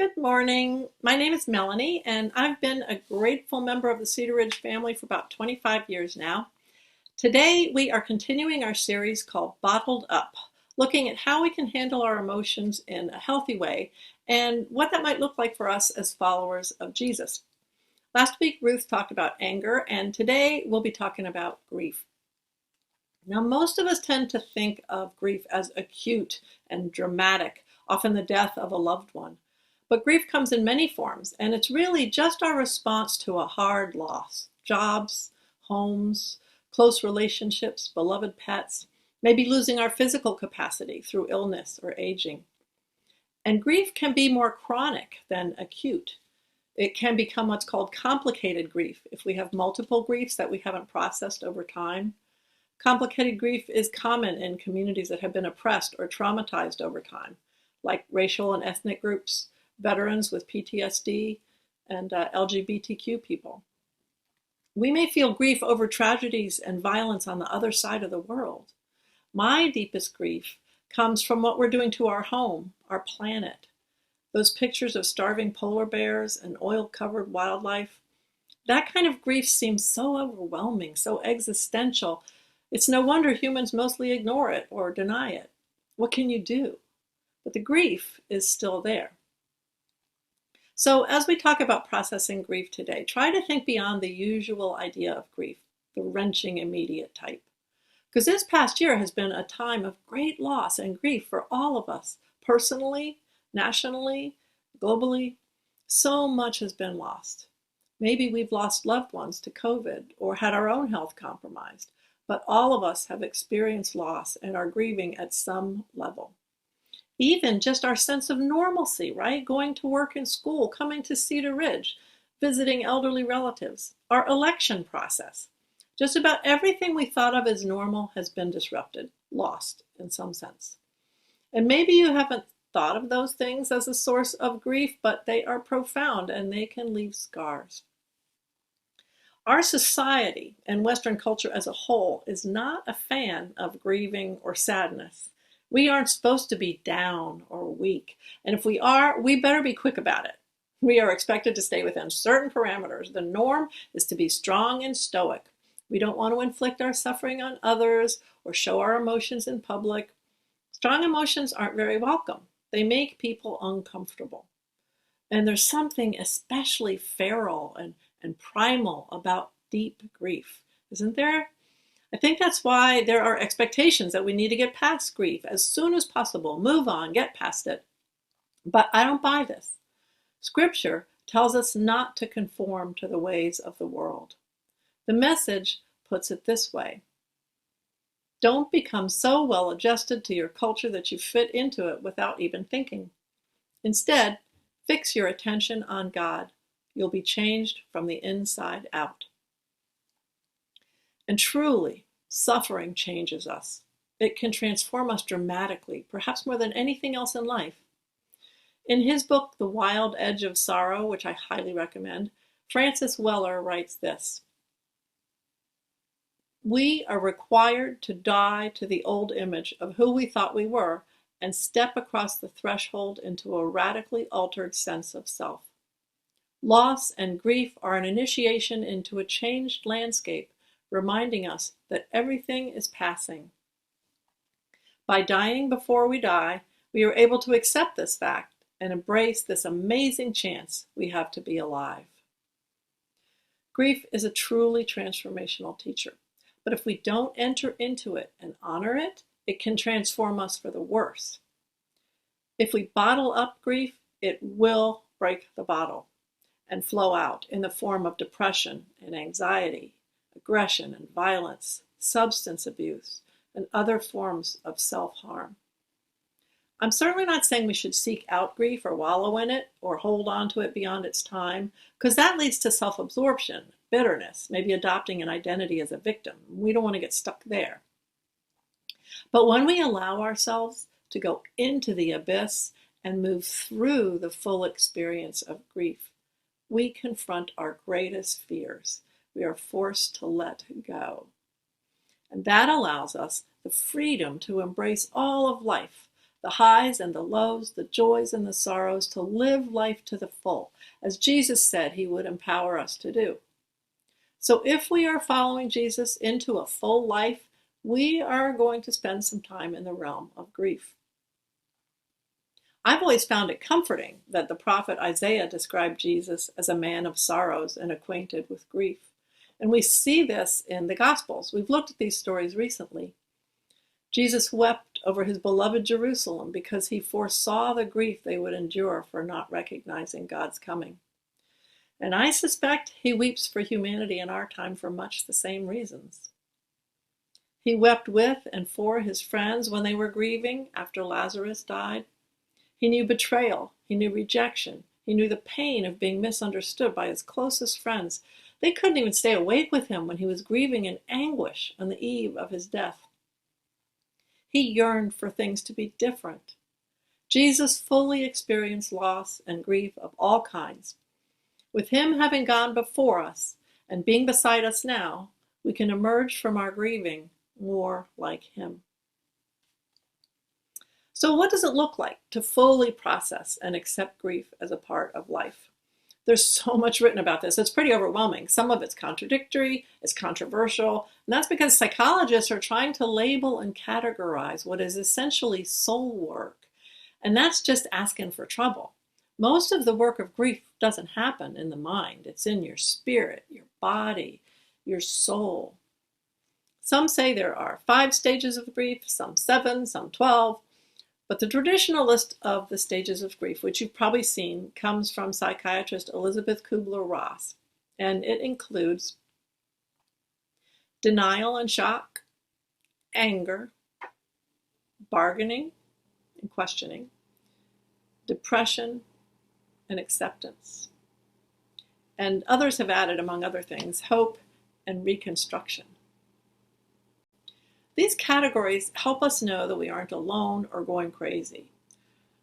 Good morning. My name is Melanie, and I've been a grateful member of the Cedar Ridge family for about 25 years now. Today, we are continuing our series called Bottled Up, looking at how we can handle our emotions in a healthy way and what that might look like for us as followers of Jesus. Last week, Ruth talked about anger, and today we'll be talking about grief. Now, most of us tend to think of grief as acute and dramatic, often the death of a loved one. But grief comes in many forms, and it's really just our response to a hard loss. Jobs, homes, close relationships, beloved pets, maybe losing our physical capacity through illness or aging. And grief can be more chronic than acute. It can become what's called complicated grief if we have multiple griefs that we haven't processed over time. Complicated grief is common in communities that have been oppressed or traumatized over time, like racial and ethnic groups, veterans with PTSD, and LGBTQ people. We may feel grief over tragedies and violence on the other side of the world. My deepest grief comes from what we're doing to our home, our planet. Those pictures of starving polar bears and oil-covered wildlife, that kind of grief seems so overwhelming, so existential. It's no wonder humans mostly ignore it or deny it. What can you do? But the grief is still there. So as we talk about processing grief today, try to think beyond the usual idea of grief, the wrenching immediate type. Because this past year has been a time of great loss and grief for all of us, personally, nationally, globally. So much has been lost. Maybe we've lost loved ones to COVID or had our own health compromised, but all of us have experienced loss and are grieving at some level. Even just our sense of normalcy, right? Going to work and school, coming to Cedar Ridge, visiting elderly relatives, our election process. Just about everything we thought of as normal has been disrupted, lost in some sense. And maybe you haven't thought of those things as a source of grief, but they are profound and they can leave scars. Our society and Western culture as a whole is not a fan of grieving or sadness. We aren't supposed to be down or weak. And if we are, we better be quick about it. We are expected to stay within certain parameters. The norm is to be strong and stoic. We don't want to inflict our suffering on others or show our emotions in public. Strong emotions aren't very welcome. They make people uncomfortable. And there's something especially feral and primal about deep grief, isn't there? I think that's why there are expectations that we need to get past grief as soon as possible, move on, get past it. But I don't buy this. Scripture tells us not to conform to the ways of the world. The Message puts it this way: don't become so well adjusted to your culture that you fit into it without even thinking. Instead, fix your attention on God. You'll be changed from the inside out. And truly, suffering changes us. It can transform us dramatically, perhaps more than anything else in life. In his book, The Wild Edge of Sorrow, which I highly recommend, Francis Weller writes this: we are required to die to the old image of who we thought we were and step across the threshold into a radically altered sense of self. Loss and grief are an initiation into a changed landscape, reminding us that everything is passing. By dying before we die, we are able to accept this fact and embrace this amazing chance we have to be alive. Grief is a truly transformational teacher, but if we don't enter into it and honor it, it can transform us for the worse. If we bottle up grief, it will break the bottle and flow out in the form of depression and anxiety, aggression and violence, substance abuse, and other forms of self-harm. I'm certainly not saying we should seek out grief or wallow in it or hold on to it beyond its time, because that leads to self-absorption, bitterness, maybe adopting an identity as a victim. We don't want to get stuck there. But when we allow ourselves to go into the abyss and move through the full experience of grief, we confront our greatest fears. We are forced to let go. And that allows us the freedom to embrace all of life, the highs and the lows, the joys and the sorrows, to live life to the full, as Jesus said he would empower us to do. So if we are following Jesus into a full life, we are going to spend some time in the realm of grief. I've always found it comforting that the prophet Isaiah described Jesus as a man of sorrows and acquainted with grief. And we see this in the Gospels. We've looked at these stories recently. Jesus wept over his beloved Jerusalem because he foresaw the grief they would endure for not recognizing God's coming. And I suspect he weeps for humanity in our time for much the same reasons. He wept with and for his friends when they were grieving after Lazarus died. He knew betrayal, he knew rejection, he knew the pain of being misunderstood by his closest friends. They couldn't even stay awake with him when he was grieving in anguish on the eve of his death. He yearned for things to be different. Jesus fully experienced loss and grief of all kinds. With him having gone before us and being beside us now, we can emerge from our grieving more like him. So what does it look like to fully process and accept grief as a part of life? There's so much written about this. It's pretty overwhelming. Some of it's contradictory, it's controversial, and that's because psychologists are trying to label and categorize what is essentially soul work. And that's just asking for trouble. Most of the work of grief doesn't happen in the mind. It's in your spirit, your body, your soul. Some say there are 5 stages of grief, some 7, some 12. But the traditional list of the stages of grief, which you've probably seen, comes from psychiatrist Elizabeth Kubler-Ross, and it includes denial and shock, anger, bargaining and questioning, depression, and acceptance. And others have added, among other things, hope and reconstruction. These categories help us know that we aren't alone or going crazy.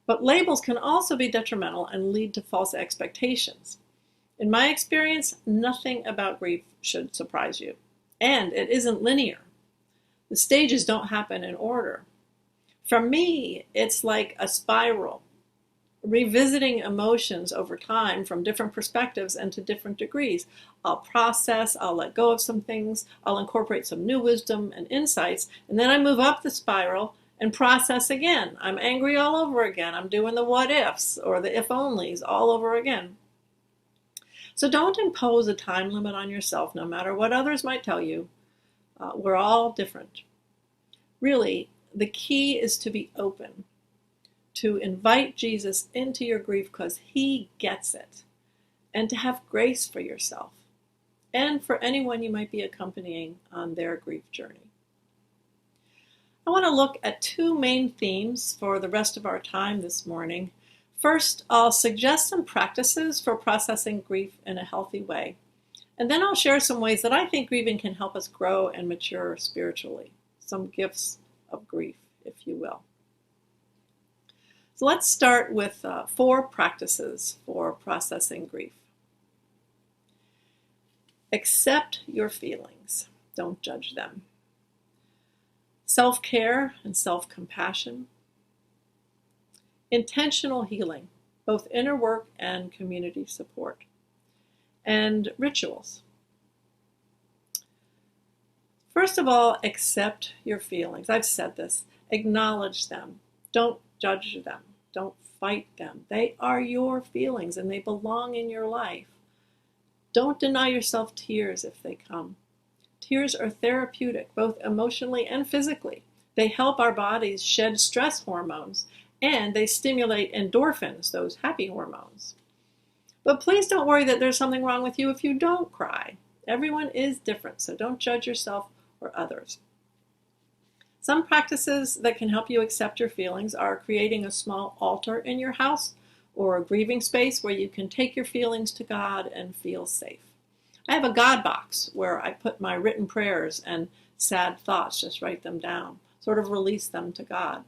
But labels can also be detrimental and lead to false expectations. In my experience, nothing about grief should surprise you. And it isn't linear. The stages don't happen in order. For me, it's like a spiral, revisiting emotions over time from different perspectives and to different degrees. I'll process, I'll let go of some things, I'll incorporate some new wisdom and insights, and then I move up the spiral and process again. I'm angry all over again. I'm doing the what ifs or the if onlys all over again. So don't impose a time limit on yourself, no matter what others might tell you. We're all different. Really, the key is to be open, to invite Jesus into your grief because he gets it, and to have grace for yourself and for anyone you might be accompanying on their grief journey. I want to look at 2 main themes for the rest of our time this morning. First, I'll suggest some practices for processing grief in a healthy way. And then I'll share some ways that I think grieving can help us grow and mature spiritually. Some gifts of grief, if you will. So let's start with 4 practices for processing grief. Accept your feelings. Don't judge them. Self-care and self-compassion. Intentional healing, both inner work and community support. And rituals. First of all, accept your feelings. I've said this. Acknowledge them. Don't judge them. Don't fight them. They are your feelings and they belong in your life. Don't deny yourself tears if they come. Tears are therapeutic, both emotionally and physically. They help our bodies shed stress hormones and they stimulate endorphins, those happy hormones. But please don't worry that there's something wrong with you if you don't cry. Everyone is different, so don't judge yourself or others. Some practices that can help you accept your feelings are creating a small altar in your house or a grieving space where you can take your feelings to God and feel safe. I have a God box where I put my written prayers and sad thoughts, just write them down, sort of release them to God.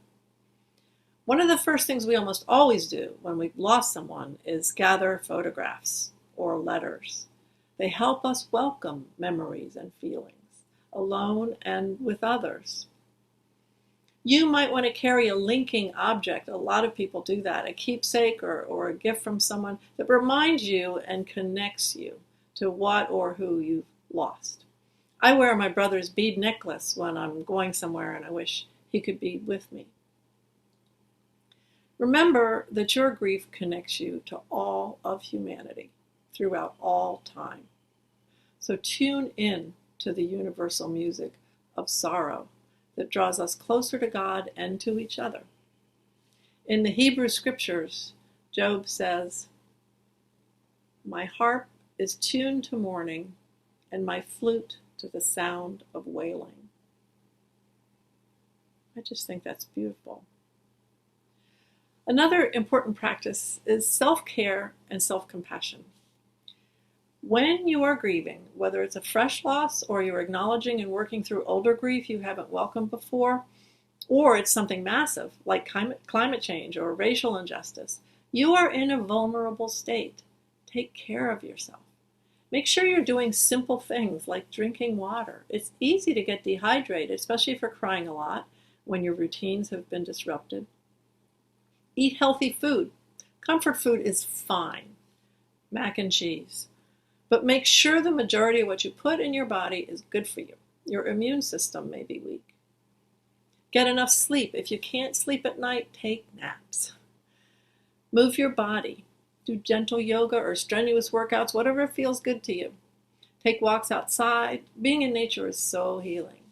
One of the first things we almost always do when we've lost someone is gather photographs or letters. They help us welcome memories and feelings, alone and with others. You might want to carry a linking object. A lot of people do that, a keepsake or a gift from someone that reminds you and connects you to what or who you've lost. I wear my brother's bead necklace when I'm going somewhere and I wish he could be with me. Remember that your grief connects you to all of humanity throughout all time. So tune in to the universal music of sorrow that draws us closer to God and to each other. In the Hebrew scriptures, Job says, "My harp is tuned to mourning, and my flute to the sound of wailing." I just think that's beautiful. Another important practice is self-care and self-compassion. When you are grieving, whether it's a fresh loss or you're acknowledging and working through older grief you haven't welcomed before, or it's something massive like climate change or racial injustice, you are in a vulnerable state. Take care of yourself. Make sure you're doing simple things like drinking water. It's easy to get dehydrated, especially if you're crying a lot when your routines have been disrupted. Eat healthy food. Comfort food is fine. Mac and cheese. But make sure the majority of what you put in your body is good for you. Your immune system may be weak. Get enough sleep. If you can't sleep at night, take naps. Move your body. Do gentle yoga or strenuous workouts, whatever feels good to you. Take walks outside. Being in nature is so healing.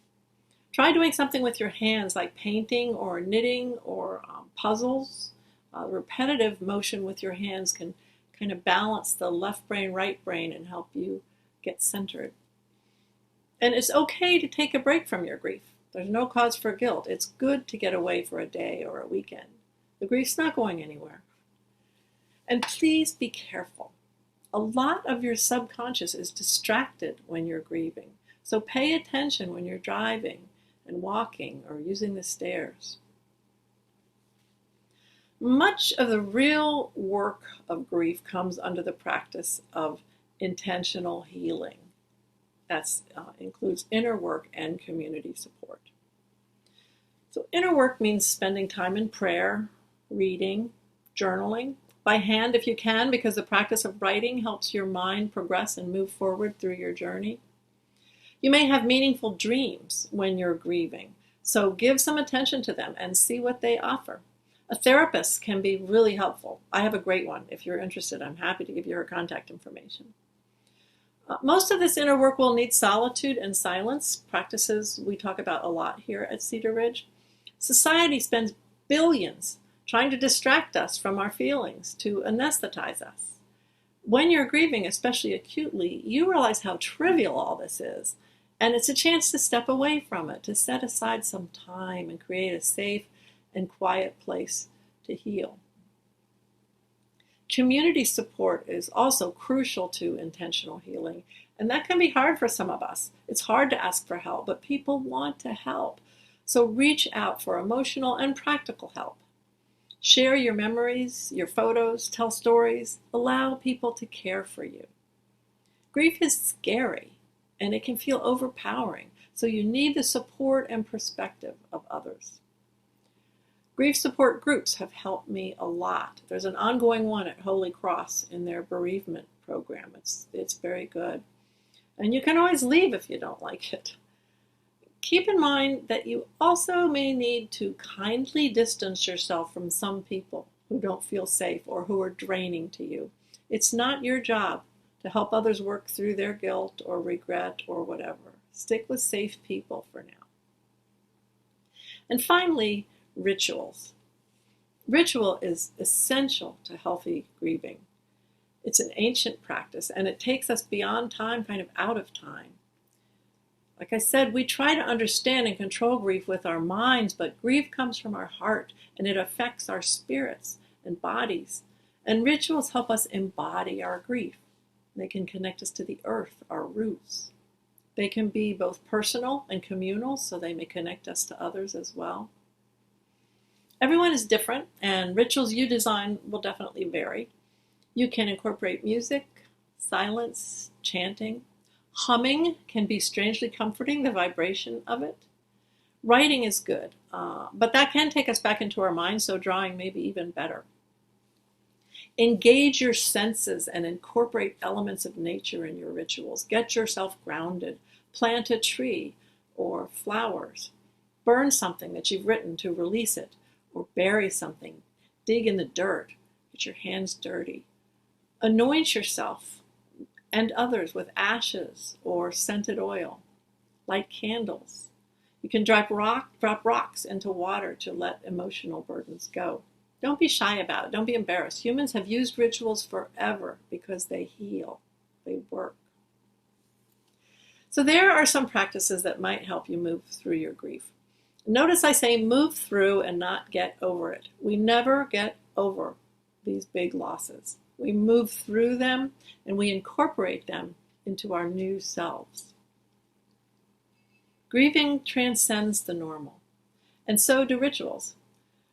Try doing something with your hands like painting or knitting or puzzles. Repetitive motion with your hands can kind of balance the left brain, right brain, and help you get centered. And it's okay to take a break from your grief. There's no cause for guilt. It's good to get away for a day or a weekend. The grief's not going anywhere. And please be careful. A lot of your subconscious is distracted when you're grieving. So pay attention when you're driving and walking or using the stairs. Much of the real work of grief comes under the practice of intentional healing. That includes inner work and community support. So inner work means spending time in prayer, reading, journaling, by hand if you can, because the practice of writing helps your mind progress and move forward through your journey. You may have meaningful dreams when you're grieving, so give some attention to them and see what they offer. A therapist can be really helpful. I have a great one. If you're interested, I'm happy to give you her contact information. Most of this inner work will need solitude and silence, practices we talk about a lot here at Cedar Ridge. Society spends billions trying to distract us from our feelings, to anesthetize us. When you're grieving, especially acutely, you realize how trivial all this is, and it's a chance to step away from it, to set aside some time and create a safe and quiet place to heal. Community support is also crucial to intentional healing, and that can be hard for some of us. It's hard to ask for help, but people want to help. So reach out for emotional and practical help. Share your memories, your photos, tell stories, allow people to care for you. Grief is scary, and it can feel overpowering, so you need the support and perspective of others. Grief support groups have helped me a lot. There's an ongoing one at Holy Cross in their bereavement program. It's very good. And you can always leave if you don't like it. Keep in mind that you also may need to kindly distance yourself from some people who don't feel safe or who are draining to you. It's not your job to help others work through their guilt or regret or whatever. Stick with safe people for now. And finally, rituals. Ritual is essential to healthy grieving. It's an ancient practice, and it takes us beyond time, kind of out of time. Like I said, we try to understand and control grief with our minds, but grief comes from our heart, and it affects our spirits and bodies. And rituals help us embody our grief. They can connect us to the earth, our roots. They can be both personal and communal, so they may connect us to others as well. Everyone is different, and rituals you design will definitely vary. You can incorporate music, silence, chanting. Humming can be strangely comforting, the vibration of it. Writing is good, but that can take us back into our minds, so drawing may be even better. Engage your senses and incorporate elements of nature in your rituals. Get yourself grounded. Plant a tree or flowers. Burn something that you've written to release it, or bury something. Dig in the dirt. Get your hands dirty. Anoint yourself and others with ashes or scented oil. Light candles. You can drop rocks into water to let emotional burdens go. Don't be shy about it. Don't be embarrassed. Humans have used rituals forever because they heal. They work. So there are some practices that might help you move through your grief. Notice I say move through and not get over it. We never get over these big losses. We move through them and we incorporate them into our new selves. Grieving transcends the normal, and so do rituals.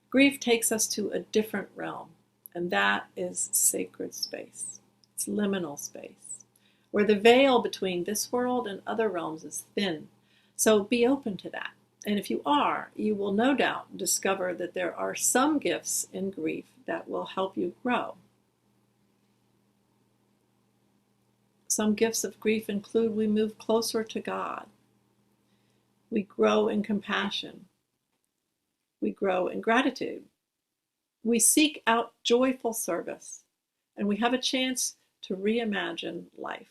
Grief takes us to a different realm, and that is sacred space. It's liminal space, where the veil between this world and other realms is thin. So be open to that. And if you are, you will no doubt discover that there are some gifts in grief that will help you grow. Some gifts of grief include we move closer to God. We grow in compassion. We grow in gratitude. We seek out joyful service, and we have a chance to reimagine life.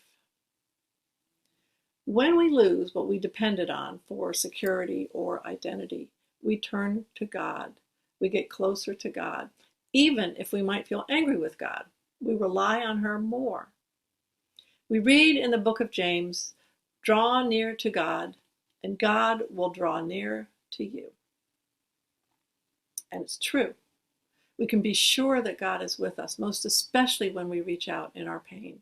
When we lose what we depended on for security or identity, we turn to God. We get closer to God. Even if we might feel angry with God, we rely on her more. We read in the book of James, draw near to God, and God will draw near to you. And it's true. We can be sure that God is with us, most especially when we reach out in our pain,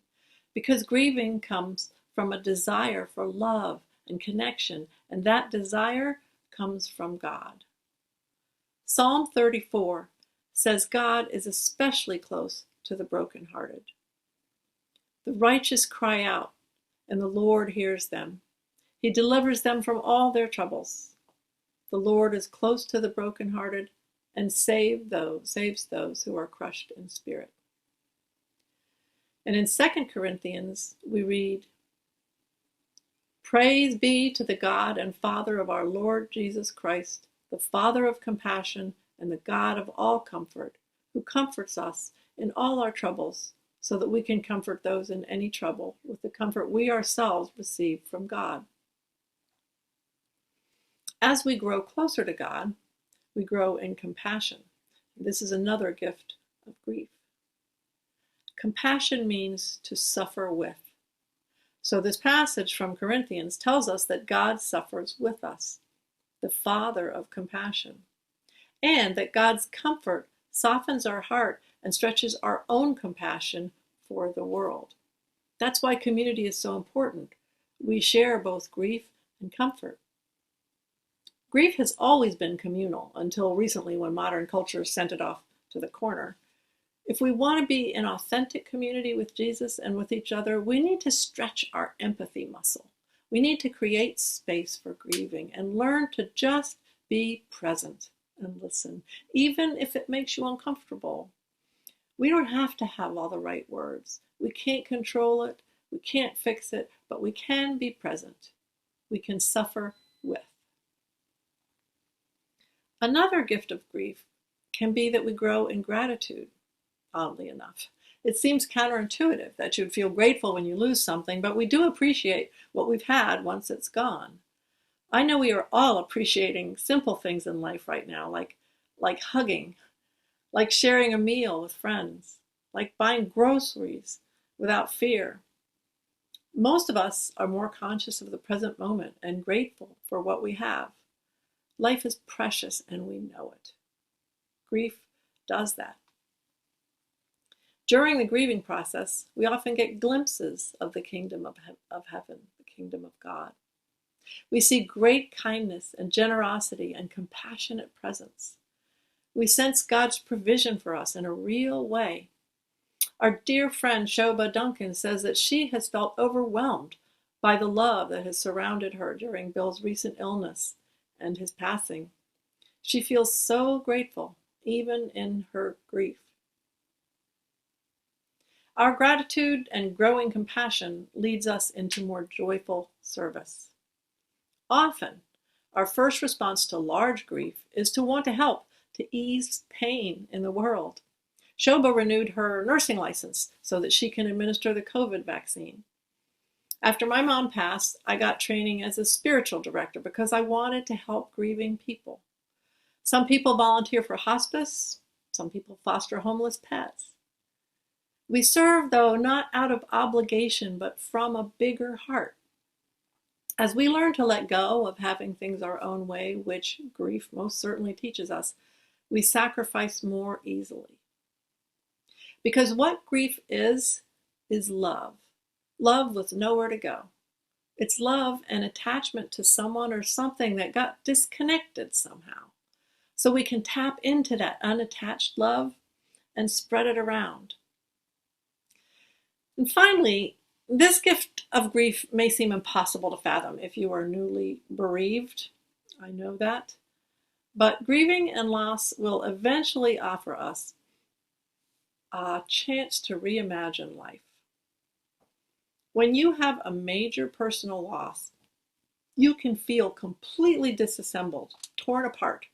because grieving comes from a desire for love and connection, and that desire comes from God. Psalm 34 says God is especially close to the brokenhearted. The righteous cry out, and the Lord hears them. He delivers them from all their troubles. The Lord is close to the brokenhearted and saves those who are crushed in spirit. And in 2 Corinthians, we read, praise be to the God and Father of our Lord Jesus Christ, the Father of compassion and the God of all comfort, who comforts us in all our troubles, so that we can comfort those in any trouble with the comfort we ourselves receive from God. As we grow closer to God, we grow in compassion. This is another gift of grief. Compassion means to suffer with. So this passage from Corinthians tells us that God suffers with us, the Father of compassion, and that God's comfort softens our heart and stretches our own compassion for the world. That's why community is so important. We share both grief and comfort. Grief has always been communal until recently, when modern culture sent it off to the corner. If we want to be in authentic community with Jesus and with each other, we need to stretch our empathy muscle. We need to create space for grieving and learn to just be present and listen, even if it makes you uncomfortable. We don't have to have all the right words. We can't control it. We can't fix it, but we can be present. We can suffer with. Another gift of grief can be that we grow in gratitude, oddly enough. It seems counterintuitive that you'd feel grateful when you lose something, but we do appreciate what we've had once it's gone. I know we are all appreciating simple things in life right now, like hugging, like sharing a meal with friends, like buying groceries without fear. Most of us are more conscious of the present moment and grateful for what we have. Life is precious and we know it. Grief does that. During the grieving process, we often get glimpses of the kingdom of heaven, the kingdom of God. We see great kindness and generosity and compassionate presence. We sense God's provision for us in a real way. Our dear friend Shoba Duncan says that she has felt overwhelmed by the love that has surrounded her during Bill's recent illness, and his passing. She feels so grateful, even in her grief. Our gratitude and growing compassion leads us into more joyful service. Often, our first response to large grief is to want to help to ease pain in the world. Shobha renewed her nursing license so that she can administer the COVID vaccine. After my mom passed, I got training as a spiritual director because I wanted to help grieving people. Some people volunteer for hospice, some people foster homeless pets. We serve, though, not out of obligation, but from a bigger heart. As we learn to let go of having things our own way, which grief most certainly teaches us, we sacrifice more easily. Because what grief is love. Love with nowhere to go. It's love and attachment to someone or something that got disconnected somehow. So we can tap into that unattached love and spread it around. And finally, this gift of grief may seem impossible to fathom if you are newly bereaved. I know that. But grieving and loss will eventually offer us a chance to reimagine life. When you have a major personal loss, you can feel completely disassembled, torn apart,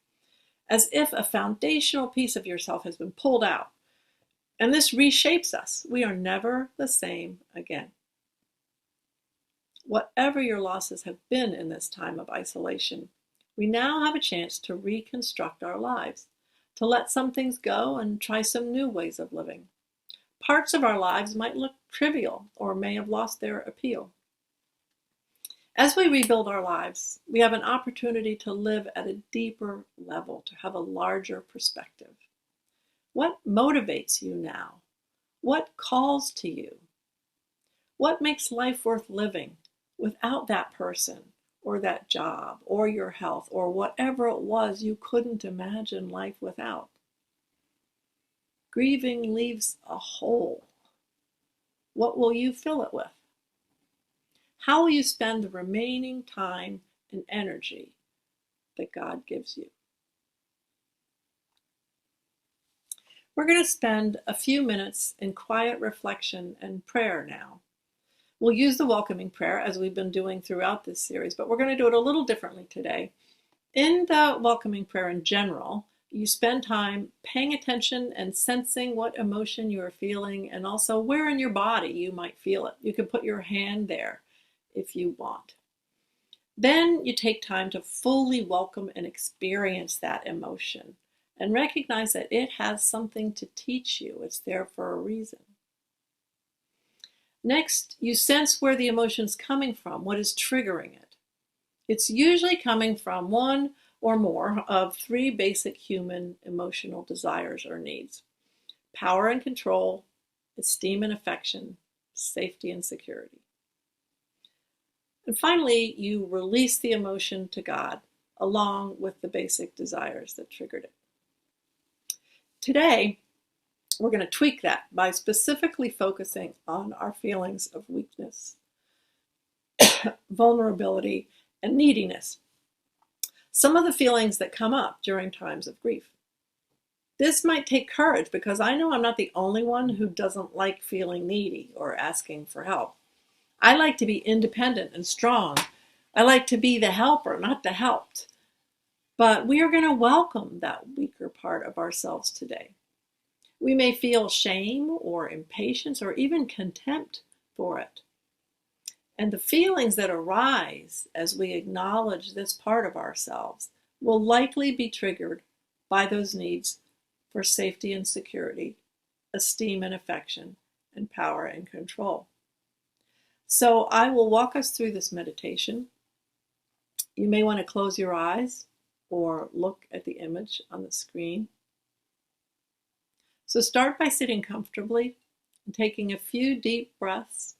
as if a foundational piece of yourself has been pulled out. And this reshapes us. We are never the same again. Whatever your losses have been in this time of isolation, we now have a chance to reconstruct our lives, to let some things go and try some new ways of living. Parts of our lives might look trivial or may have lost their appeal. As we rebuild our lives, we have an opportunity to live at a deeper level, to have a larger perspective. What motivates you now? What calls to you? What makes life worth living without that person or that job or your health or whatever it was you couldn't imagine life without? Grieving leaves a hole. What will you fill it with? How will you spend the remaining time and energy that God gives you? We're going to spend a few minutes in quiet reflection and prayer now. We'll use the welcoming prayer as we've been doing throughout this series, but we're going to do it a little differently today. In the welcoming prayer in general, you spend time paying attention and sensing what emotion you are feeling and also where in your body you might feel it. You can put your hand there if you want. Then you take time to fully welcome and experience that emotion and recognize that it has something to teach you. It's there for a reason. Next, you sense where the emotion's coming from, what is triggering it. It's usually coming from one or more of three basic human emotional desires or needs: power and control, esteem and affection, safety and security. And finally, you release the emotion to God, along with the basic desires that triggered it. Today, we're going to tweak that by specifically focusing on our feelings of weakness, vulnerability, and neediness. Some of the feelings that come up during times of grief. This might take courage because I know I'm not the only one who doesn't like feeling needy or asking for help. I like to be independent and strong. I like to be the helper, not the helped. But we are going to welcome that weaker part of ourselves today. We may feel shame or impatience or even contempt for it. And the feelings that arise as we acknowledge this part of ourselves will likely be triggered by those needs for safety and security, esteem and affection, and power and control. So I will walk us through this meditation. You may want to close your eyes or look at the image on the screen. So start by sitting comfortably and taking a few deep breaths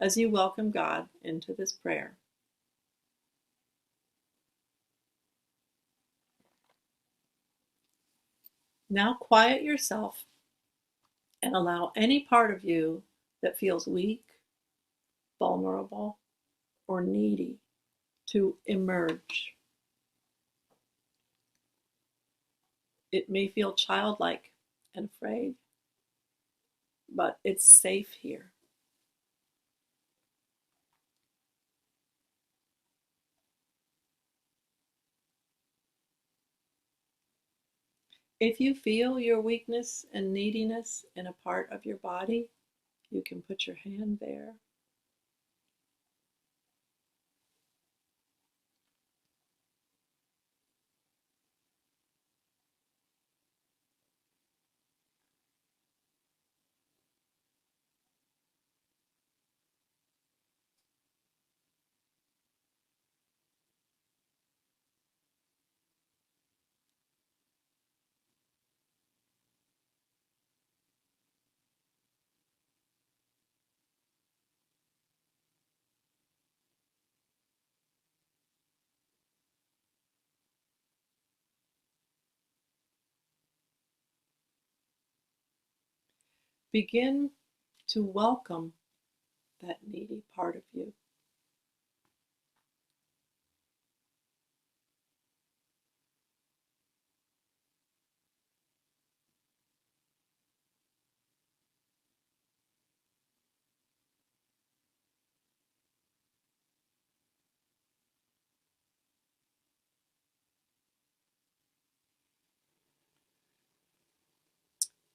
as you welcome God into this prayer. Now quiet yourself and allow any part of you that feels weak, vulnerable, or needy to emerge. It may feel childlike and afraid, but it's safe here. If you feel your weakness and neediness in a part of your body, you can put your hand there. Begin to welcome that needy part of you.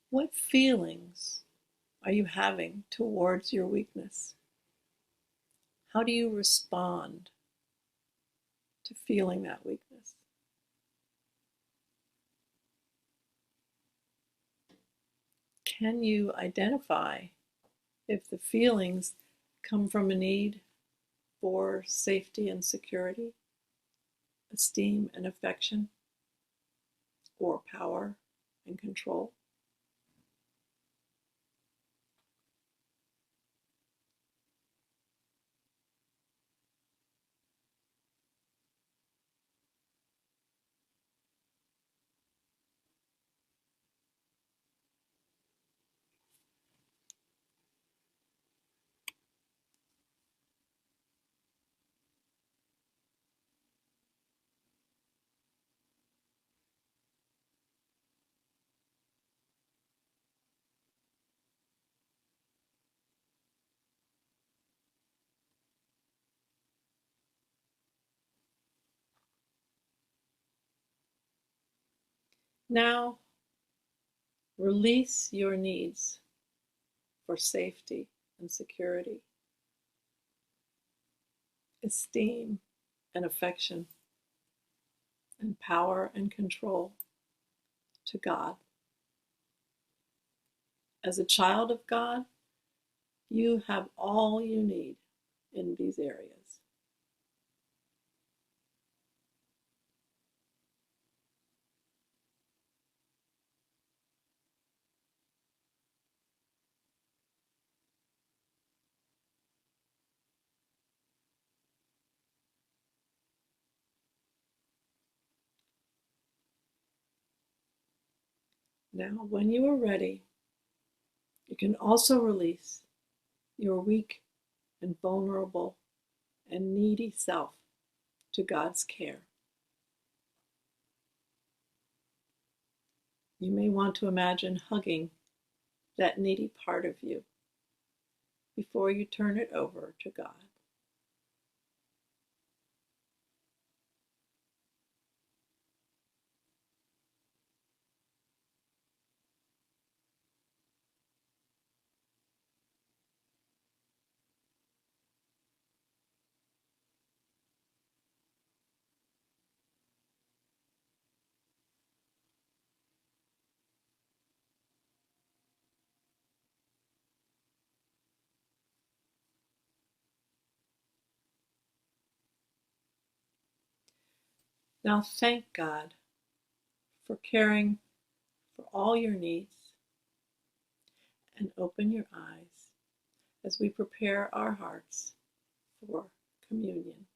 What feelings are you having towards your weakness? How do you respond to feeling that weakness? Can you identify if the feelings come from a need for safety and security, esteem and affection, or power and control? Now, release your needs for safety and security, esteem and affection, and power and control to God. As a child of God, you have all you need in these areas. Now, when you are ready, you can also release your weak and vulnerable and needy self to God's care. You may want to imagine hugging that needy part of you before you turn it over to God. Now thank God for caring for all your needs, and open your eyes as we prepare our hearts for communion.